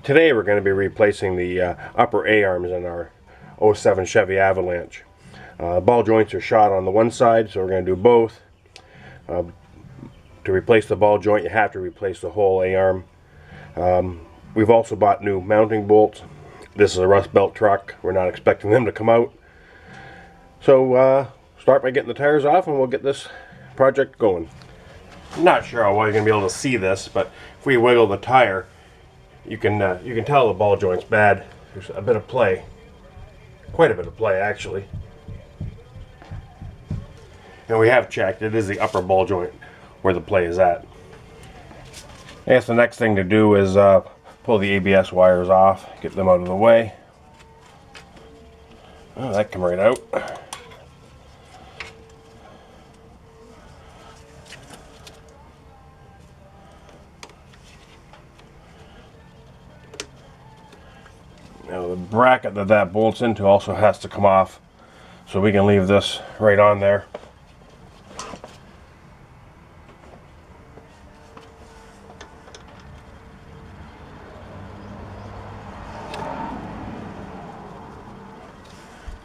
Today we're going to be replacing the upper A-arms in our '07 Chevy Avalanche. Ball joints are shot on the one side, so we're going to do both. To replace the ball joint, you have to replace the whole A-arm. We've also bought new mounting bolts. This is a rust belt truck. We're not expecting them to come out. So start by getting the tires off and we'll get this project going. I'm not sure how well you're going to be able to see this, but if we wiggle the tire, you can tell the ball joint's bad. There's a bit of play. Quite a bit of play, actually. And we have checked. It is the upper ball joint where the play is at. I guess the next thing to do is pull the ABS wires off, get them out of the way. Oh, that came right out. Now the bracket that bolts into also has to come off, so we can leave this right on there.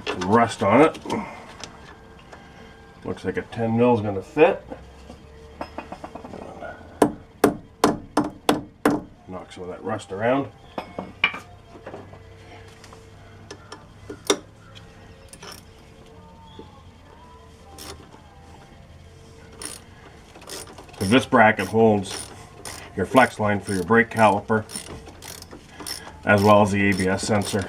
Some rust on it. Looks like a 10 mil is going to fit. Knock some of that rust around. So this bracket holds your flex line for your brake caliper, as well as the ABS sensor.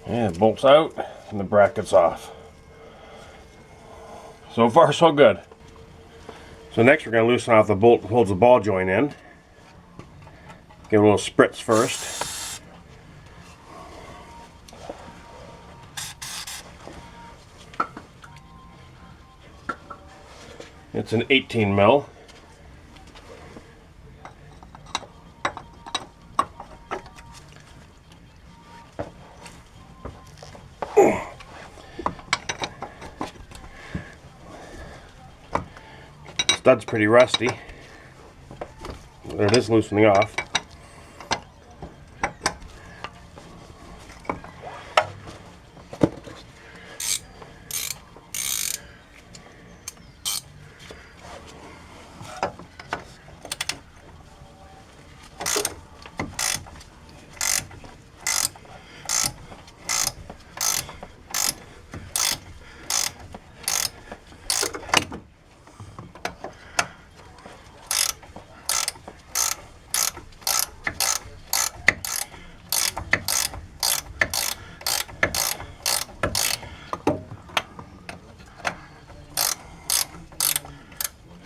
And it bolts out and the bracket's off. So far so good. So next we're going to loosen off the bolt that holds the ball joint in. Give it a little spritz first. It's an 18 mil. Stud's pretty rusty. There it is, loosening off.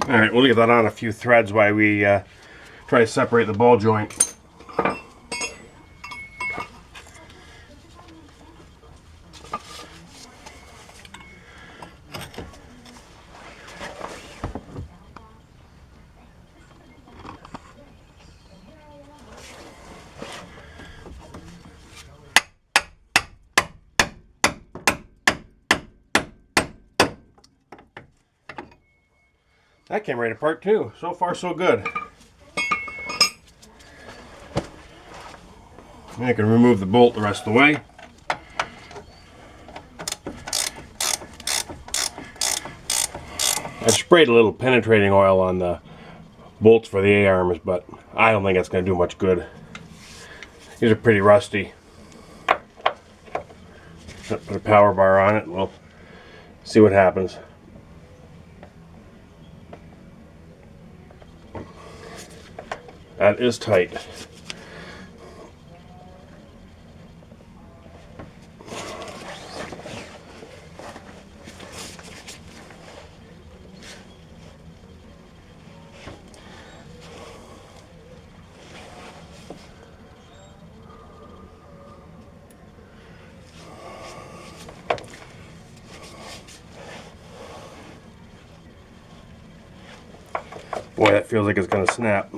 Alright, we'll leave that on a few threads while we try to separate the ball joint. That came right apart too. So far so good. I can remove the bolt the rest of the way. I sprayed a little penetrating oil on the bolts for the A-arms, but I don't think that's going to do much good. These are pretty rusty. Put a power bar on it and we'll see what happens. That is tight. Boy, that feels like it's going to snap.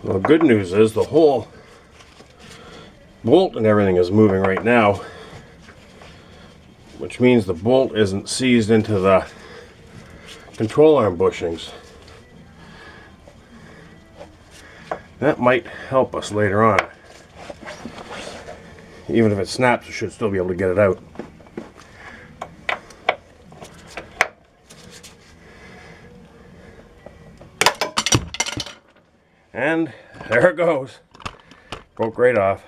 Well, good news is the whole bolt and everything is moving right now, which means the bolt isn't seized into the control arm bushings. That might help us later on. Even if it snaps, we should still be able to get it out. And there it goes. Broke right off.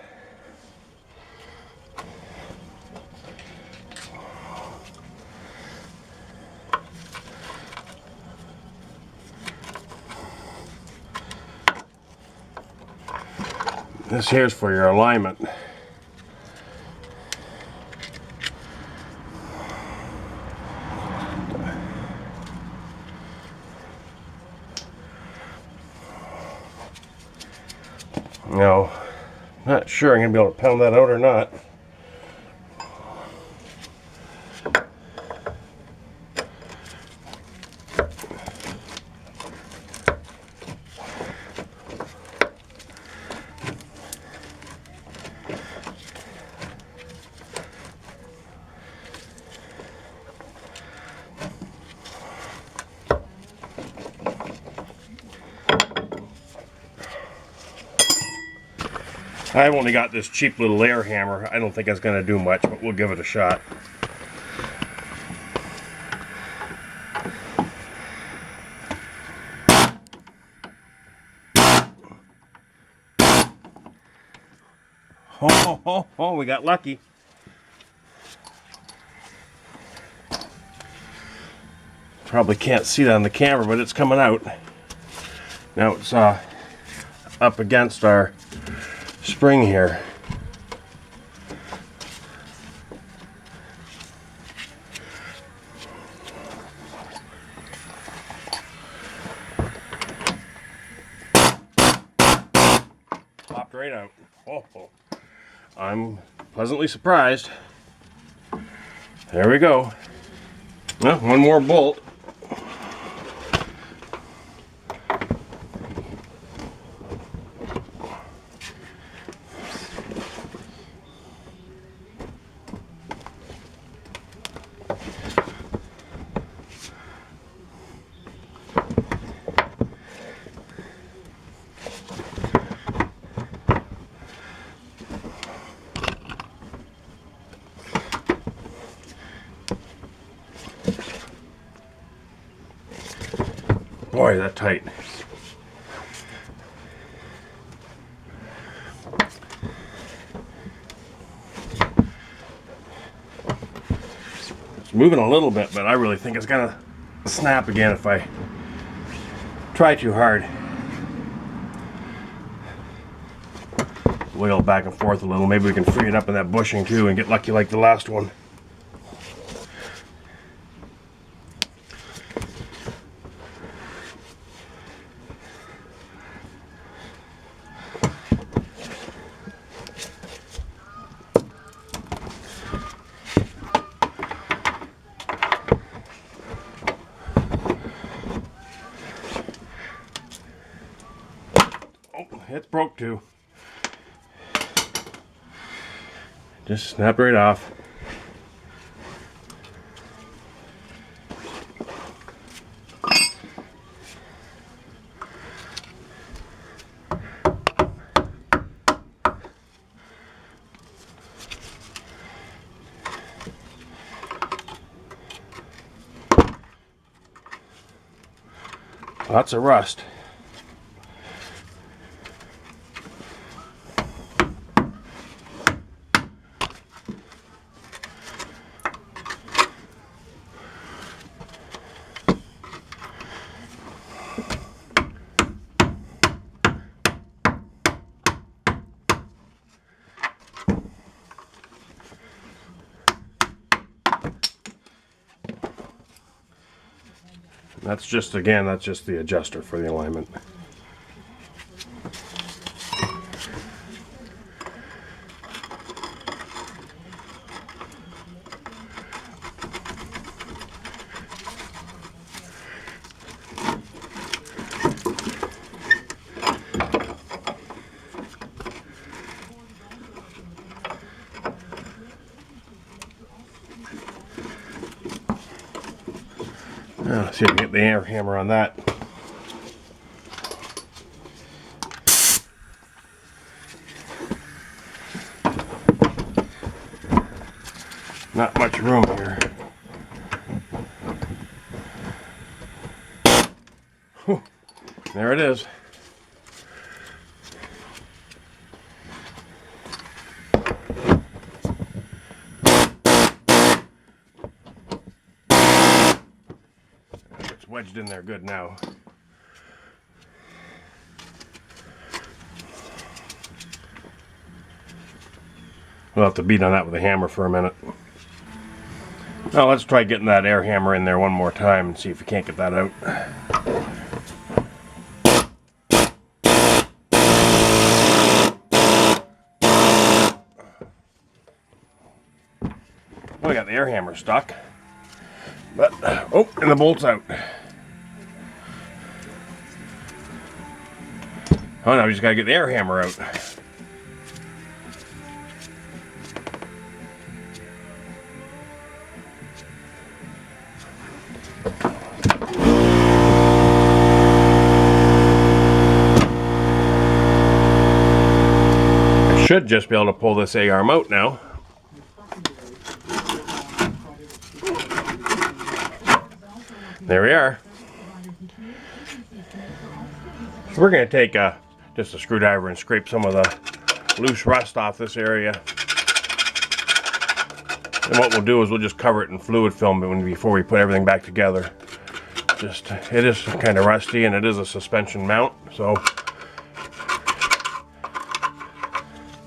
This here's for your alignment. No, not sure I'm going to be able to pound that out or not. I've only got this cheap little air hammer. I don't think it's going to do much, but we'll give it a shot. Oh, we got lucky. Probably can't see that on the camera, but it's coming out. Now it's up against our spring here. Popped right out. Oh. I'm pleasantly surprised. There we go. Well, one more bolt. Boy, that's tight. It's moving a little bit, but I really think it's gonna snap again if I try too hard. Wiggle back and forth a little. Maybe we can free it up in that bushing too and get lucky like the last one. It's broke too. Just snapped right off. Lots of rust. That's just, again, that's just the adjuster for the alignment. Let's see if we can get the air hammer on that. Not much room here. Whew. There it is. It's wedged in there good now. We'll have to beat on that with a hammer for a minute. Now let's try getting that air hammer in there one more time and see if we can't get that out. Well, we got the air hammer stuck. But, oh, and the bolt's out. Oh, now we just gotta get the air hammer out. I should just be able to pull this A-arm out now. There we are. So we're going to take just a screwdriver and scrape some of the loose rust off this area. And what we'll do is we'll just cover it in fluid film before we put everything back together. It is kind of rusty, and it is a suspension mount, so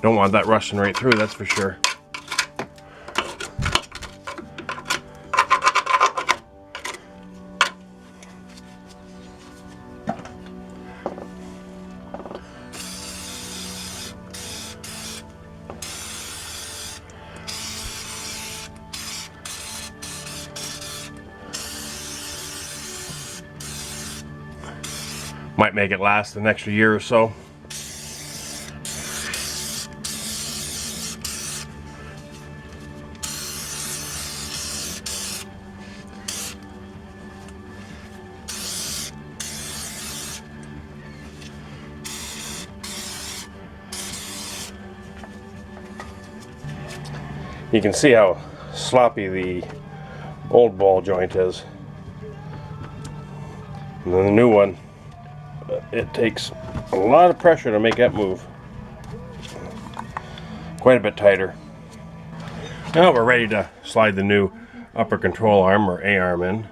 don't want that rusting right through, that's for sure. Might make it last an extra year or so. You can see how sloppy the old ball joint is. And then the new one, it takes a lot of pressure to make that move. Quite a bit tighter. Now we're ready to slide the new upper control arm, or A-arm, in.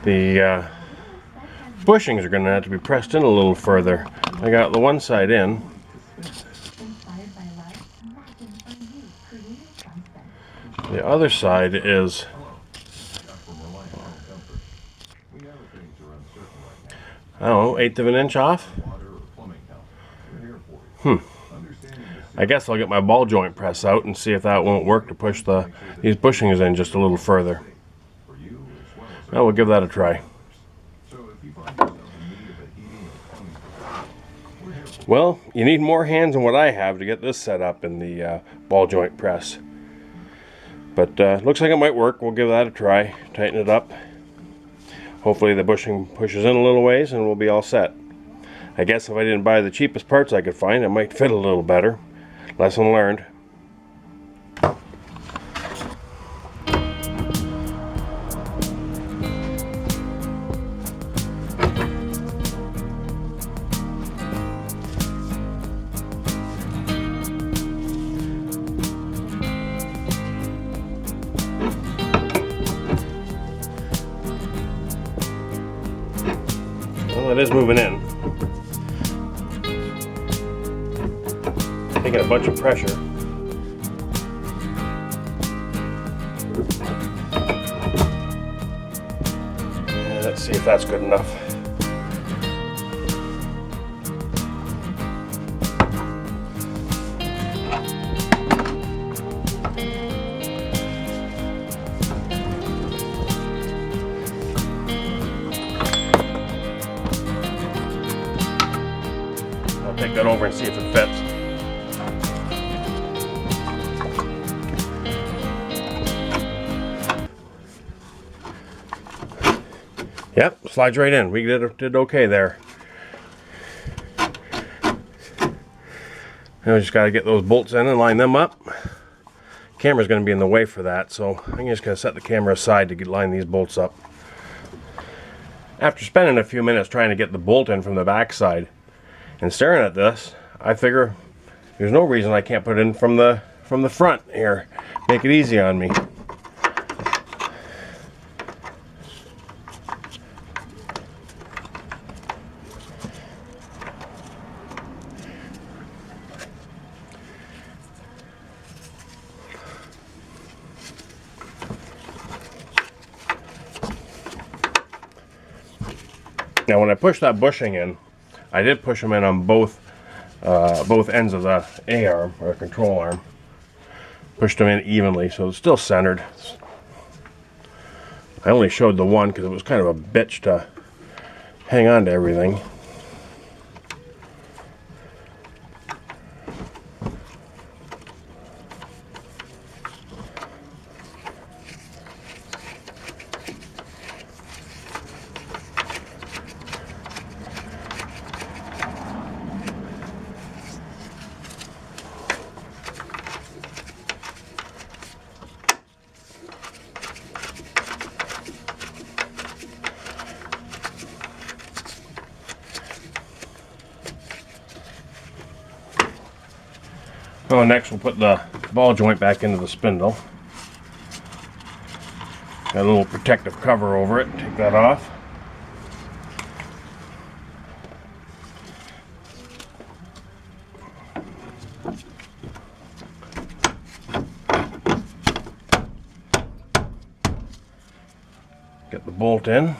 The bushings are going to have to be pressed in a little further. I got the one side in. The other side is I don't know, 1/8 of an inch off? I guess I'll get my ball joint press out and see if that won't work to push these bushings in just a little further. Well, we'll give that a try. Well, you need more hands than what I have to get this set up in the ball joint press. But looks like it might work. We'll give that a try. Tighten it up. Hopefully the bushing pushes in a little ways and we'll be all set. I guess if I didn't buy the cheapest parts I could find, it might fit a little better. Lesson learned. Well, it is moving in. Taking a bunch of pressure. see if that's good enough. I'll take that over and see if it fits. Yep, slides right in. We did okay there. Now we just got to get those bolts in and line them up. Camera's going to be in the way for that, so I'm just going to set the camera aside to line these bolts up. After spending a few minutes trying to get the bolt in from the back side and staring at this, I figure there's no reason I can't put it in from the front here. Make it easy on me. Now when I pushed that bushing in, I did push them in on both ends of the A-arm, or control arm. Pushed them in evenly, so it's still centered. I only showed the one because it was kind of a bitch to hang on to everything. Well, next we'll put the ball joint back into the spindle. Got a little protective cover over it. Take that off. Get the bolt in.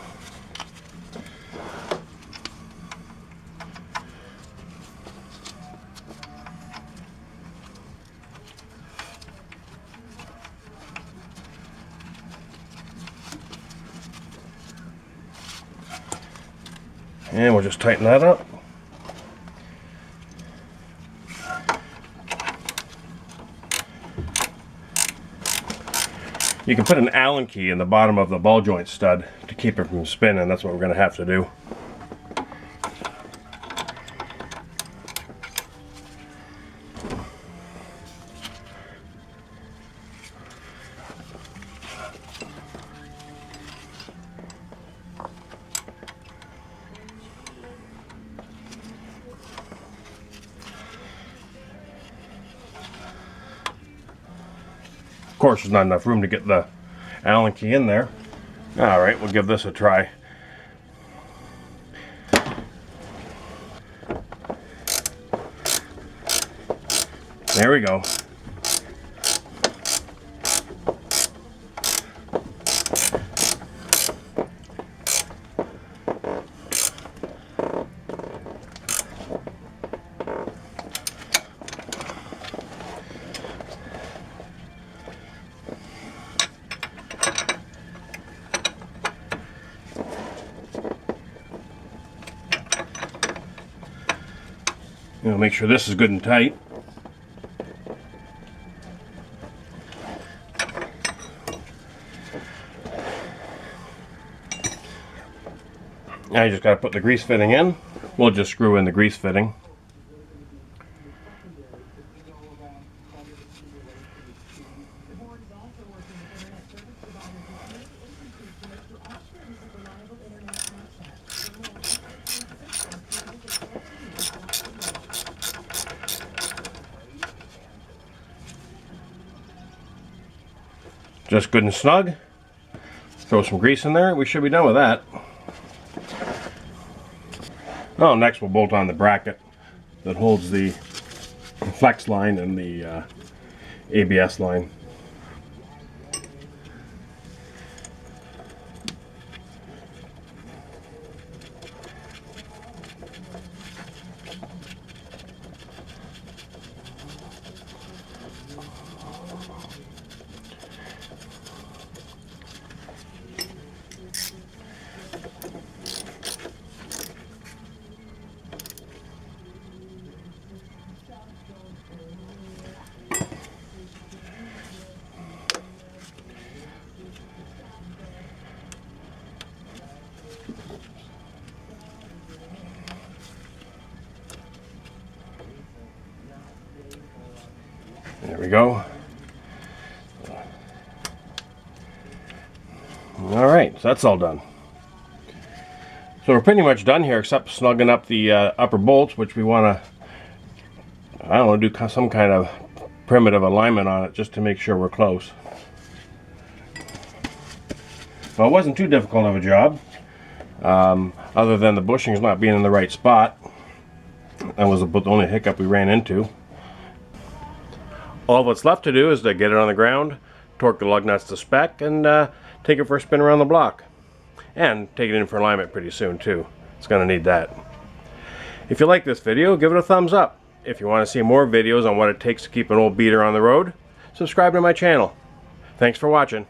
And we'll just tighten that up. You can put an Allen key in the bottom of the ball joint stud to keep it from spinning. That's what we're going to have to do. Of course, there's not enough room to get the Allen key in there. Alright, we'll give this a try. There we go. Make sure this is good and tight. Now you just got to put the grease fitting in. We'll just screw in the grease fitting. Just good and snug. Throw some grease in there. We should be done with that. Oh, next we'll bolt on the bracket that holds the flex line and the ABS line. There we go. Alright, so that's all done. So we're pretty much done here, except snugging up the upper bolts, which we want to, I don't know, do some kind of primitive alignment on it just to make sure we're close. Well, it wasn't too difficult of a job, other than the bushings not being in the right spot. That was the only hiccup we ran into. All that's left to do is to get it on the ground, torque the lug nuts to spec, and take it for a spin around the block. And take it in for alignment pretty soon too. It's going to need that. If you like this video, give it a thumbs up. If you want to see more videos on what it takes to keep an old beater on the road, subscribe to my channel. Thanks for watching.